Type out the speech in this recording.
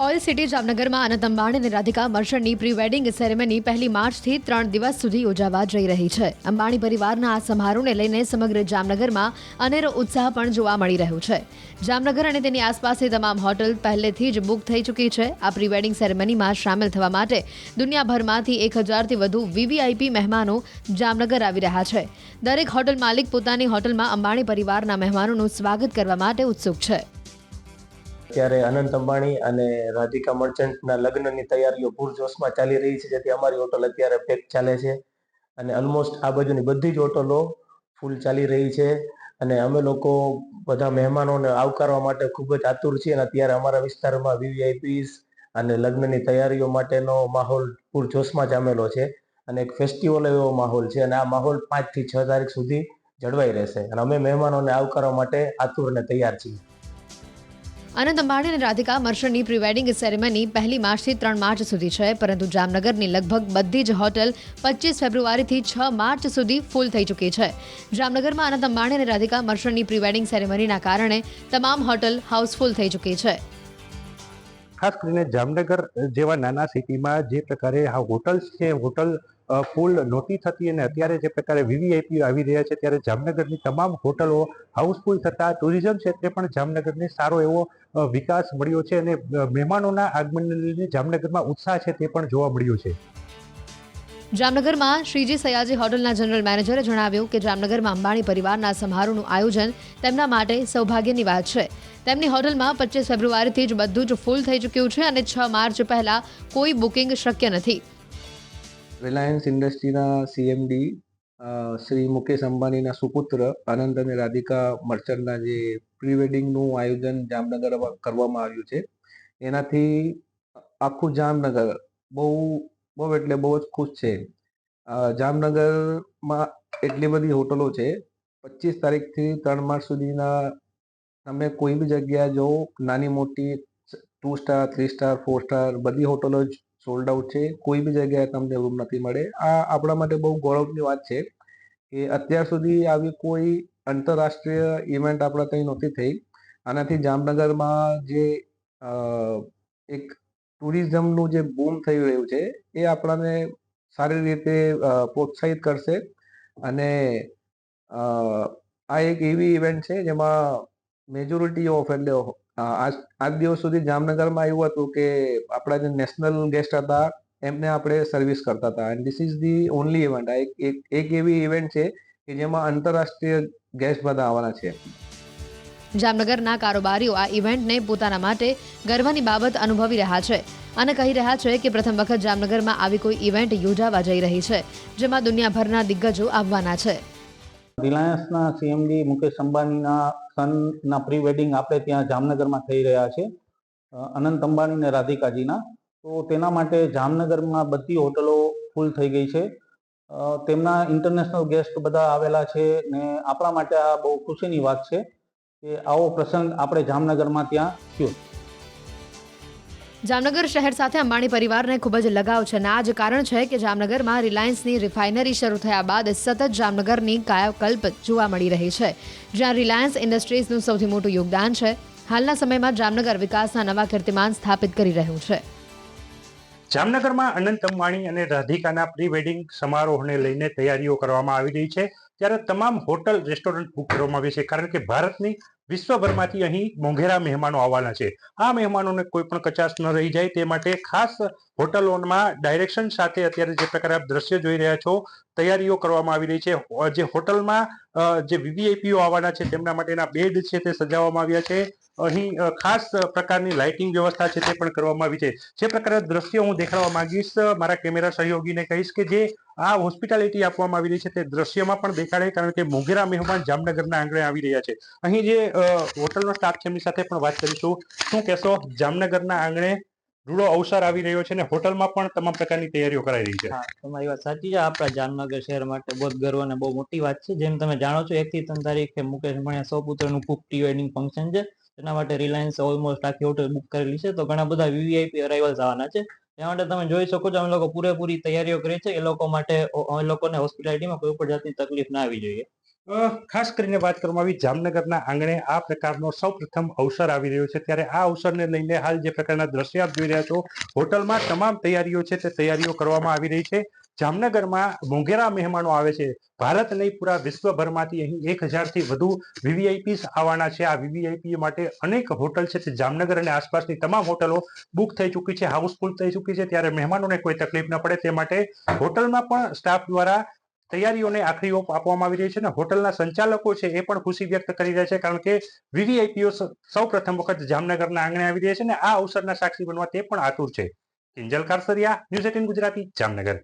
Oil city જામનગરમાં અનંત અંબાણી અને Radhika મર્ચન્ટની pre wedding ceremony 1 માર્ચથી 3 દિવસ સુધી યોજાવા જઈ રહી છે. અંબાણી પરિવારના આ સમારોહને લઈને સમગ્ર જામનગરમાં અનેરો ઉત્સાહ પણ જોવા મળી રહ્યો છે. જામનગર અને તેની આસપાસની તમામ હોટલ પહેલેથી જ બુક થઈ ચૂકી છે. આ પ્રી વેડિંગ સેરેમનીમાં સામેલ થવા માટે દુનિયાભરમાંથી 1000થી વધુ વીવીઆઈપી મહેમાનો જામનગર આવી રહ્યા છે. દરેક હોટલ માલિક પોતાની હોટલમાં અંબાણી પરિવારના મહેમાનોનું સ્વાગત કરવા માટે ઉત્સુક છે. ત્યારે અનંત અંબાણી અને રાધિકા મર્ચન્ટના લગ્નની તૈયારીઓ પૂરજોશમાં ચાલી રહી છે, જેથી અમારી હોટલ અત્યારે પેક ચાલે છે અને ઓલમોસ્ટ આ બાજુની બધી જ હોટલો ફૂલ ચાલી રહી છે અને અમે લોકો બધા મહેમાનોને આવકારવા માટે ખૂબ જ આતુર છીએ અને અત્યારે અમારા વિસ્તારમાં વીવીઆઈપીસ અને લગ્નની તૈયારીઓ માટેનો માહોલ પૂરજોશમાં જામેલો છે અને એક ફેસ્ટિવલ એવો માહોલ છે અને આ માહોલ 5 થી 6 તારીખ સુધી જળવાઈ રહેશે અને અમે મહેમાનોને આવકારવા માટે આતુર અને તૈયાર છીએ. અનંત અંબાણી અને રાધિકા મર્ચન્ટની પ્રી વેડિંગ સેરેમની 1 માર્ચથી 3 માર્ચ સુધી છે, પરંતુ જામનગરની લગભગ બધી જ હોટલ 25 ફેબ્રુઆરીથી 6 માર્ચ સુધી ફૂલ થઈ ચૂકી છે. જામનગરમાં અનંત અંબાણી અને રાધિકા મર્ચન્ટની પ્રી વેડિંગ સેરેમનીના કારણે તમામ હોટલ હાઉસફુલ થઈ ચૂકી છે. ખાસ કરીને જામનગર જેવા નાના સિટીમાં જે પ્રકારે આ હોટલ્સ છે, હોટલ ફૂલ નહોતી થતી અને અત્યારે જે પ્રકારે વીવીઆઈપી આવી રહ્યા છે, ત્યારે જામનગરની તમામ હોટલો હાઉસફુલ થતાં ટુરિઝમ ક્ષેત્રે પણ જામનગરને સારો એવો વિકાસ મળ્યો છે અને મહેમાનોના આગમનને લીધે જામનગરમાં ઉત્સાહ છે તે પણ જોવા મળ્યો છે. જામનગરમાં શ્રીજી સયાજી હોટલના જનરલ મેનેજરે જણાવ્યું કે જામનગરમાં અંબાણી પરિવારના સમારોહનું આયોજન તેમના માટે સૌભાગ્યની વાત છે. તેમની હોટલમાં 25 ફેબ્રુઆરીથી જ બધું જ ફૂલ થઈ ચૂક્યું છે અને 6 માર્ચ પહેલા કોઈ બુકિંગ શક્ય નથી. રિલાયન્સ ઇન્ડસ્ટ્રીના સીએમડી શ્રી મુકેશ અંબાણીના સુપુત્ર આનંદ અને રાધિકા મર્ચન્ટના જે પ્રી વેડિંગનું આયોજન જામનગર કરવામાં આવ્યું છે, એનાથી આખું જામનગર બહુ બહુ એટલે બહુ જ ખુશ છે. જામનગરમાં એટલી બધી હોટલો છે, 25 તારીખથી 3 માર્ચ સુધીના તમે કોઈ બી જગ્યા જો નાની મોટી 2 સ્ટાર 3 સ્ટાર 4 સ્ટાર બધી હોટલો જ સોલ્ડ આઉટ છે. કોઈ બી જગ્યાએ તમને રૂમ નથી મળે. આ આપણા માટે બહુ ગૌરવની વાત છે કે અત્યાર સુધી આવી કોઈ આંતરરાષ્ટ્રીય ઇવેન્ટ આપણા ત્યાં નહોતી થઈ. આનાથી જામનગરમાં જે એક ટુરિઝમનું જે બૂમ થઈ રહ્યું છે એ આપણાને સારી રીતે પ્રોત્સાહિત કરશે અને આ એક એવી ઇવેન્ટ છે જેમાં મેજોરિટી ઓફ એટલે આજ દિવસ સુધી જામનગરમાં એવું હતું કે આપણા જે નેશનલ ગેસ્ટ હતા એમને આપણે સર્વિસ કરતા હતા and this is the only event. આ એક એવી ઇવેન્ટ છે કે જેમાં આંતરરાષ્ટ્રીય ગેસ્ટ બધા આવવાના છે. જામનગરના કારોબારીઓ આ ઇવેન્ટને પોતાના માટે ગર્વની બાબત અનુભવી રહ્યા છે અને કહી રહ્યા છે કે પ્રથમ વખત જામનગરમાં આવી કોઈ ઇવેન્ટ યોજાવા જઈ રહી છે, જેમાં દુનિયાભરના દિગ્ગજો આવવાના છે. રિલાયન્સના સીએમડી મુકેશ અંબાણીના સનના પ્રી વેડિંગ આપણે ત્યાં જામનગરમાં થઈ રહ્યા છે, અનંત અંબાણી અને રાધિકાજીના. તો તેના માટે જામનગરમાં બધી હોટલો ફૂલ થઈ ગઈ છે. તેમના ઇન્ટરનેશનલ ગેસ્ટ બધા આવેલા છે ને આપણા માટે આ બહુ ખુશીની વાત છે કે આવો પ્રસંગ આપણે જામનગરમાં ત્યાં થયો. જામનગર શહેર સાથે અંબાણી પરિવારને ખૂબ જ લગાવ છે અને આ જ કારણ છે કે જામનગરમાં રિલાયન્સની રિફાઇનરી શરૂ થયા બાદ સતત જામનગરની કાયાકલ્પ જોવા મળી રહી છે, જ્યાં રિલાયન્સ ઇન્ડસ્ટ્રીઝનું સૌથી મોટું યોગદાન છે. હાલના સમયમાં જામનગર વિકાસના નવા કીર્તિમાન સ્થાપિત કરી રહ્યું છે. જામનગરમાં અનંત અંબાણી અને રાધિકાના પ્રી વેડિંગ સમારોહને લઈને તૈયારીઓ કરવામાં આવી રહી છે, ત્યારે તમામ હોટલ રેસ્ટોરન્ટ બુક કરવામાં આવી છે, કારણ કે ભારતની વિશ્વભરમાંથી અહીં મોંઘેરા મહેમાનો આવવાના છે. આ મહેમાનોને કોઈ પણ કચાશ ન રહી જાય તે માટે ખાસ હોટલોમાં ડાયરેક્શન સાથે અત્યારે જે પ્રકારે આપ દ્રશ્ય જોઈ રહ્યા છો તૈયારીઓ કરવામાં આવી રહી છે. જે હોટલમાં જે વીવીઆઈપીઓ આવવાના છે તેમના માટેના બેડ છે તે સજાવવામાં આવ્યા છે. અહીં ખાસ પ્રકારની લાઇટિંગ વ્યવસ્થા છે તે પણ કરવામાં આવી છે. જે પ્રકારે દ્રશ્ય હું દેખાડવા માંગીશ, મારા કેમેરા સહયોગીને કહીશ કે જે આ હોસ્પિટાલિટી આપવામાં આવી રહી છે તે દ્રશ્યમાં પણ દેખાડે, કારણ કે મોંઘેરા મહેમાન જામનગરના આંગણે આવી રહ્યા છે. અહીં જે હોટલનો સ્ટાફ છે એમની સાથે પણ વાત કરીશું. શું કહેશો, જામનગરના આંગણે રૂડો અવસર આવી રહ્યો છે અને હોટલમાં પણ તમામ પ્રકારની તૈયારીઓ કરાઈ રહી છે? હા, તમારી વાત સાચી છે. આપણા જામનગર શહેર માટે બહુ ગર્વ અને બહુ મોટી વાત છે. જેમ તમે જાણો છો, 1 થી 3 તારીખે મુકેશ અંબાણીના સૌપુત્રનું પ્રી વેડિંગ ફંક્શન છે. તેના માટે રિલાયન્સ ઓલમોસ્ટ આખી હોટલ બુક કરેલી છે. તો ઘણા બધા વીવીઆઈપી અરાઇવલ્સ આવવાના છે. એ માટે તમે જોઈ શકો છો અમે લોકો પૂરેપૂરી તૈયારીઓ કરી છે. એ લોકો માટે એ લોકોને હોસ્પિટાલિટીમાં કોઈ પણ જાતની તકલીફ ના આવી જોઈએ. ખાસ કરીને વાત કરવામાં આવી જામનગરના આંગણે આ પ્રકારનો સૌ પ્રથમ અવસર આવી રહ્યો છે, ત્યારે આ અવસરને લઈને હાલ જે પ્રકારના દ્રશ્ય આપ જોઈ રહ્યા છો, હોટલમાં તમામ તૈયારીઓ છે તે તૈયારીઓ કરવામાં આવી રહી છે. જામનગરમાં મોંઘેરા મહેમાનો આવે છે, ભારત નહીં પૂરા વિશ્વભરમાંથી અહીં 1000થી વધુ વીવીઆઈપી આવવાના છે. આ વીવીઆઈપી માટે અનેક હોટલ છે તે જામનગર અને આસપાસની તમામ હોટલો બુક થઈ ચૂકી છે, હાઉસફુલ થઈ ચૂકી છે. ત્યારે મહેમાનોને કોઈ તકલીફ ન પડે તે માટે હોટલમાં પણ સ્ટાફ દ્વારા તૈયારીઓને આખરી ઓપ આપવામાં આવી રહી છે અને હોટલના સંચાલકો છે એ પણ ખુશી વ્યક્ત કરી રહ્યા છે, કારણ કે વીવીઆઈપીઓ સૌ પ્રથમ વખત જામનગરના આંગણે આવી રહ્યા છે અને આ અવસરના સાક્ષી બનવા તે પણ આતુર છે. કિંજલ કારસરિયા, ન્યૂઝ 18 ગુજરાતી, જામનગર.